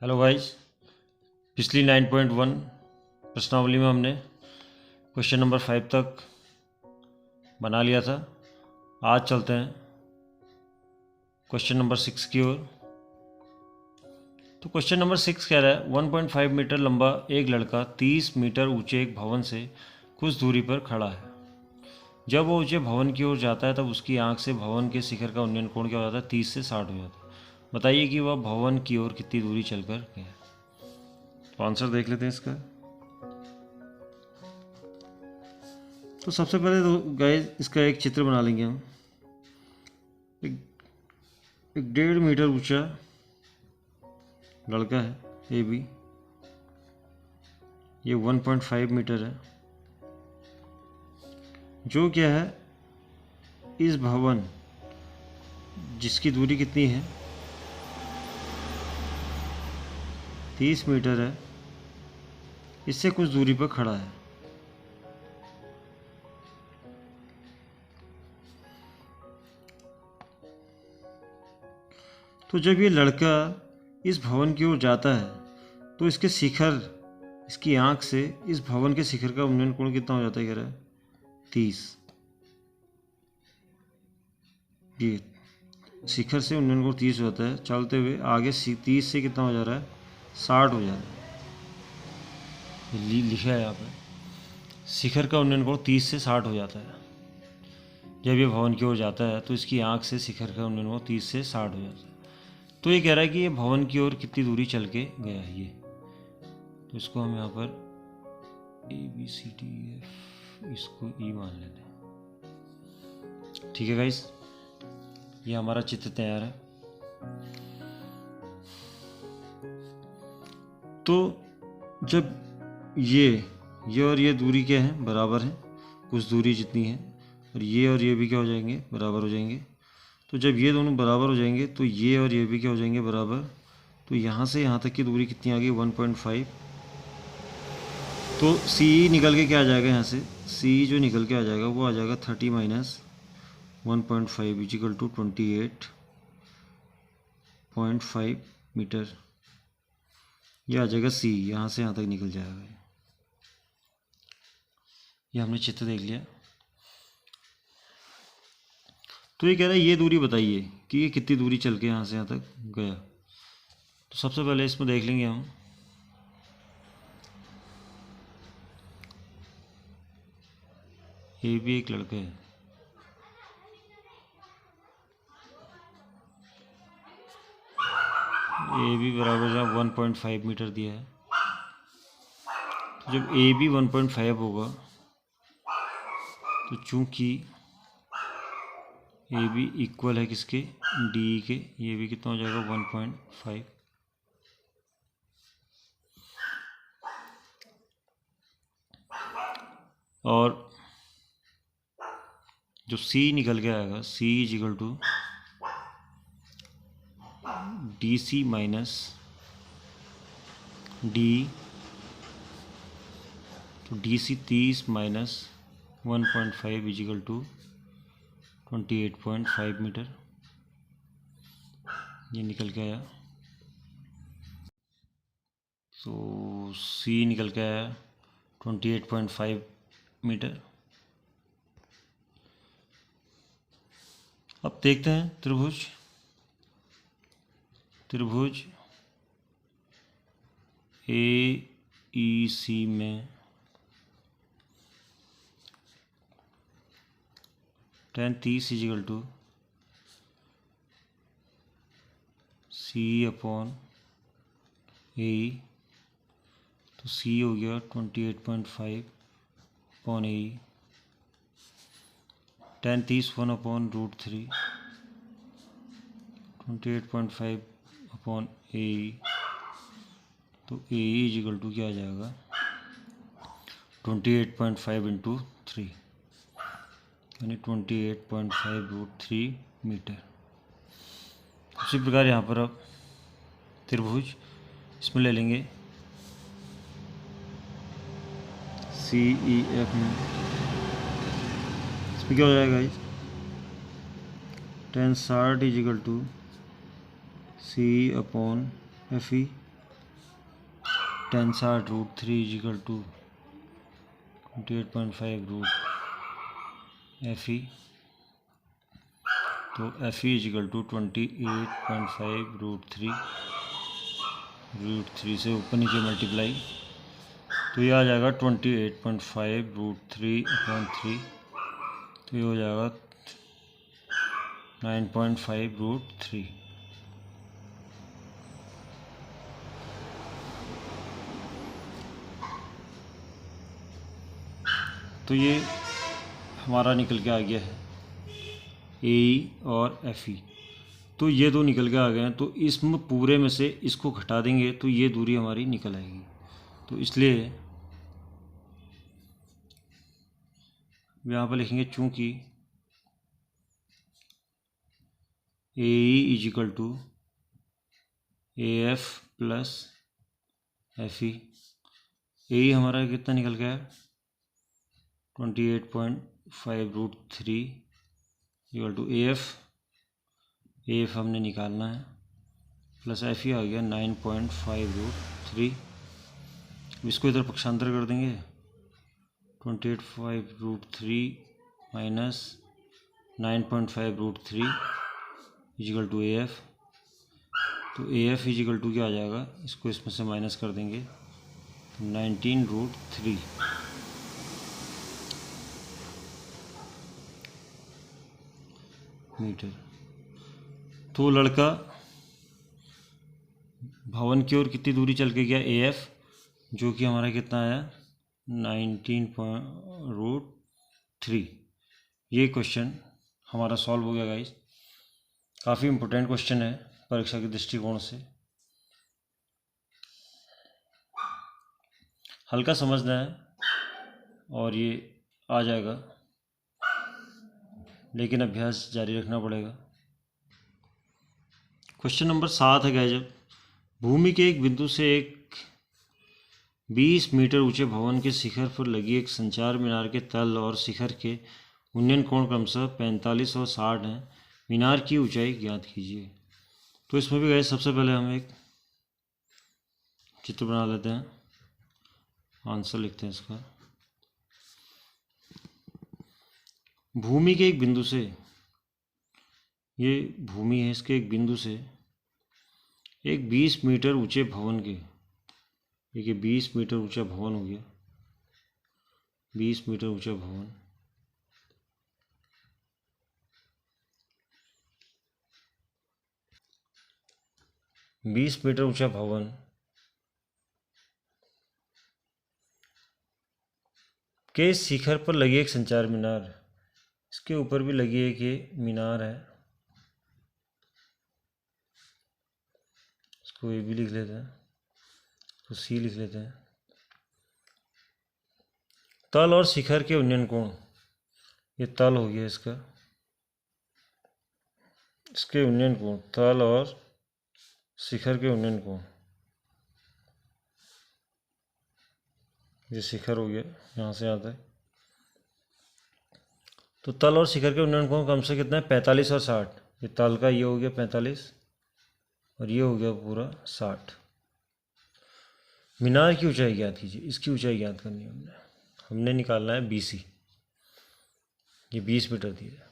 Hello guys, पिछली 9.1 प्रश्नावली में हमने क्वेश्चन नंबर 5 तक बना लिया था। आज चलते हैं क्वेश्चन नंबर 6 की ओर। तो क्वेश्चन नंबर 6 कह रहा है 1.5 मीटर लंबा एक लड़का 30 मीटर ऊंचे एक भवन से कुछ दूरी पर खड़ा है। जब वो ऊंचे भवन की ओर जाता है तब उसकी आंख से भवन के शिखर का उन्नयन कोण क्या हो जाता है? 30 से 60 हो जाता है। बताइए कि वह भवन की ओर कितनी दूरी चलकर गया। तो आंसर देख लेते हैं इसका। तो सबसे पहले तो गाइस इसका एक चित्र बना लेंगे हम। एक 1.5 मीटर ऊंचा लड़का है ए बी, ये 1.5 मीटर है, जो क्या है इस भवन जिसकी दूरी कितनी है 30 मीटर है, इससे कुछ दूरी पर खड़ा है। तो जब ये लड़का इस भवन की ओर जाता है तो इसके शिखर, इसकी आंख से इस भवन के शिखर का उन्नयन कोण कितना हो जाता है? कह रहा है 30। ये शिखर से उन्नयन कोण 30 हो जाता है। चलते हुए आगे 30 से कितना हो जा रहा है? 60 हो जा रहा है। लिखा है यहाँ पे शिखर का उन्नयन कोण 30 से 60 हो जाता है। जब ये भवन की ओर जाता है तो इसकी आंख से शिखर का उन्नयन कोण 30 से 60 हो जाता है। तो ये कह रहा है कि ये भवन की ओर कितनी दूरी चल के गया है ये। तो इसको हम यहाँ पर ABCDEF, इसको E मान लेते हैं। ठीक है गाइस, ये हमारा चित्र तैयार है। तो जब ये और ये दूरी क्या है? बराबर है, कुछ दूरी जितनी है, और ये भी क्या हो जाएंगे? बराबर हो जाएंगे। तो जब ये दोनों बराबर हो जाएंगे तो ये और ये भी क्या हो जाएंगे? बराबर। तो यहाँ से यहाँ तक की दूरी कितनी आ गई? 1.5। तो C निकल के क्या आ जाएगा? यहाँ से C जो निकल के आ जाएगा वो आ जाएगा 30 माइनस 1.5 इजिकल टू 28.5 मीटर। ये आ जाएगा C, यहाँ से यहाँ तक निकल जाएगा। ये हमने चित्र देख लिया। तो ये कह रहा है ये दूरी बताइए कि ये कितनी दूरी चल के यहाँ से यहाँ तक गया। तो सबसे पहले इसमें देख लेंगे हम। ये भी एक लड़का है, ए बी बराबर जहाँ 1.5 मीटर दिया है। तो जब ए बी 1.5 होगा तो चूंकि ए बी इक्वल है किसके? डी के, ये भी कितना हो जाएगा? 1.5। और जो C निकल के आएगा C is equal to DC minus D. तो DC 30 minus 1.5 is equal to 28.5 metre. ये निकल के आया। तो C निकल के आया 28.5 मीटर। अब देखते हैं त्रिभुज AEC में tan 30 is equal to C upon AE। तो C हो गया 28.5 upon AE। tan 30 1 upon √3, 28.5 upon AE। तो AE इजिकल टू क्या आ जाएगा? 28.5 इंटू 3, यानी 28.5 √3 मीटर। उसी प्रकार यहाँ पर अब त्रिभुज इसमें ले लेंगे CEF में। इसमें क्या हो जाएगा? tan 60 is equal to C upon FE। 10/√3 is equal to 28.5 तो FE इजिकल टू 28.5√3 से ऊपर नीचे मल्टीप्लाई, तो ये आ जाएगा 28.5√3/3, तो ये हो जाएगा 9.5√3। तो ये हमारा निकल के आ गया है AE और FE। तो ये दो निकल के आ गए हैं, तो इसमें पूरे में से इसको घटा देंगे तो ये दूरी हमारी निकल आएगी। तो इसलिए यहाँ पर लिखेंगे चूँकि AE is equal to AF plus FE। AE हमारा कितना निकल गया है 28.5√3 इक्वल टू AF हमने निकालना है प्लस FE आ गया 9.5√3। इसको इधर पक्षांतर कर देंगे 28.5√3 माइनस 9.5√3 इजिकल टू AF। तो AF इजिकल टू क्या आ जाएगा, इसको इसमें से माइनस कर देंगे 19√3 मीटर। तो लड़का भवन की ओर कितनी दूरी चल के गया AF, जो कि हमारा कितना आया 19.√3। ये क्वेश्चन हमारा सॉल्व हो गया गाइस। काफ़ी इम्पोर्टेंट क्वेश्चन है परीक्षा के दृष्टिकोण से, हल्का समझना है और ये आ जाएगा, लेकिन अभ्यास जारी रखना पड़ेगा। क्वेश्चन नंबर 7 है गाइस, जब भूमि के एक बिंदु से एक 20 मीटर ऊंचे भवन के शिखर पर लगी एक संचार मीनार के तल और शिखर के उन्नयन कोण क्रमशः 45 और 60 हैं, मीनार की ऊंचाई ज्ञात कीजिए। तो इसमें भी गाइस सबसे पहले हम एक चित्र बना लेते हैं, आंसर लिखते हैं इसका। भूमि के एक बिंदु से, ये भूमि है, इसके एक बिंदु से एक 20 मीटर ऊंचे भवन के, देखिए 20 मीटर ऊंचा भवन हो गया, 20 मीटर ऊंचा भवन, बीस मीटर ऊंचा भवन के शिखर पर लगी एक संचार मीनार, इसके ऊपर भी लगी एक ये मीनार है, इसको ए भी लिख लेते हैं, तो C लिख लेते हैं। तल और शिखर के उन्नयन कोण, ये तल हो गया इसका, इसके उन्नयन कोण, तल और शिखर के उन्नयन कोण, ये शिखर हो गया, यहाँ से आता है। तो तल और शिखर के उन्नयन कोण कम से कितना है 45 और 60, ये तल का ये हो गया 45 और ये हो गया पूरा 60। मीनार की ऊंचाई ज्ञात कीजिए, इसकी ऊंचाई ज्ञात करनी है हमने निकालना है BC, ये 20 मीटर दी है।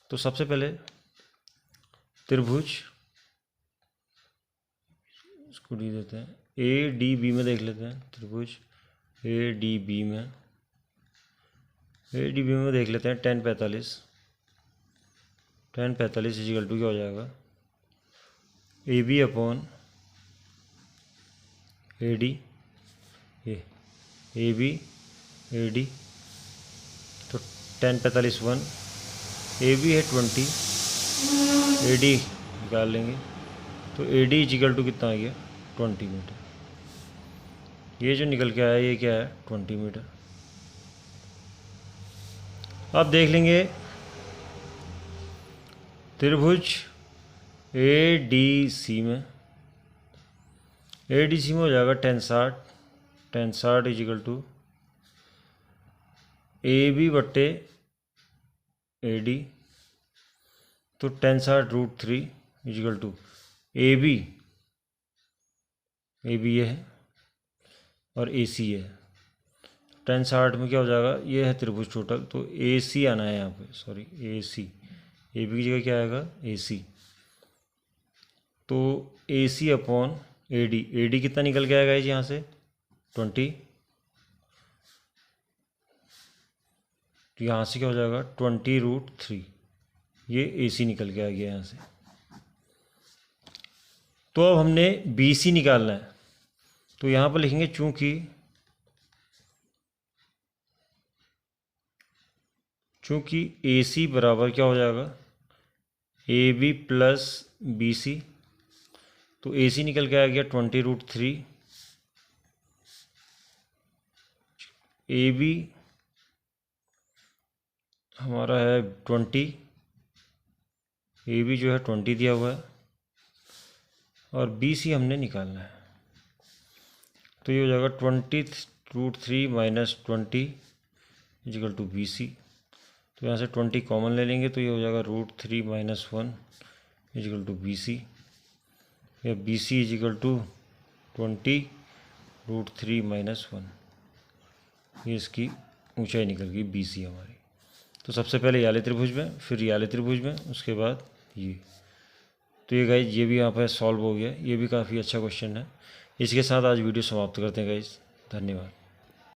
तो सबसे पहले त्रिभुज, इसको डी देते हैं, ADB में देख लेते हैं, त्रिभुज ADB में देख लेते हैं 10/45 इजिकल टू क्या हो जाएगा AB अपॉन AD, ये AB AD, तो 10/45 1, AB है 20, AD निकाल लेंगे, तो AD इजिकल टू कितना आ गया 20 मीटर। ये जो निकल के आया ये क्या है 20 मीटर। अब देख लेंगे त्रिभुज ADC में, ADC में हो जाएगा 10/60 इजिकल टू AB बट्टे AD, तो 10/√3 is equal to AB A B ये है और ए सी है। 10/60 में क्या हो जाएगा, ये है त्रिभुज टोटल, तो ए सी आना है यहाँ पे, sorry A C, A B की जगह क्या आएगा ए सी। तो A C upon A D कितना निकल के आएगा यहाँ से 20, तो यहाँ से क्या हो जाएगा 20√3, ये ए सी निकल के आ गया यहाँ से। तो अब हमने बी सी निकालना है, तो यहाँ पर लिखेंगे चूँकि ए सी बराबर क्या हो जाएगा A B plus B C, तो ए सी निकल के आ गया 20√3, ए बी हमारा है 20, ए बी जो है 20 दिया हुआ है, और बी सी हमने निकालना है। तो ये हो जाएगा 20√3 minus 20 is equal to B C. तो यहाँ से 20 कॉमन ले लेंगे, तो ये हो जाएगा √3 minus 1 is equal to B C, या B C is equal to 20√3 minus 1, ये इसकी ऊंचाई निकल गई बी सी हमारी। तो सबसे पहले ये वाले त्रिभुज में, फिर ये वाले त्रिभुज में, उसके बाद ये। तो ये गाइज ये भी यहाँ पर सॉल्व हो गया, ये भी काफ़ी अच्छा क्वेश्चन है। इसके साथ आज वीडियो समाप्त करते हैं गाइज, धन्यवाद।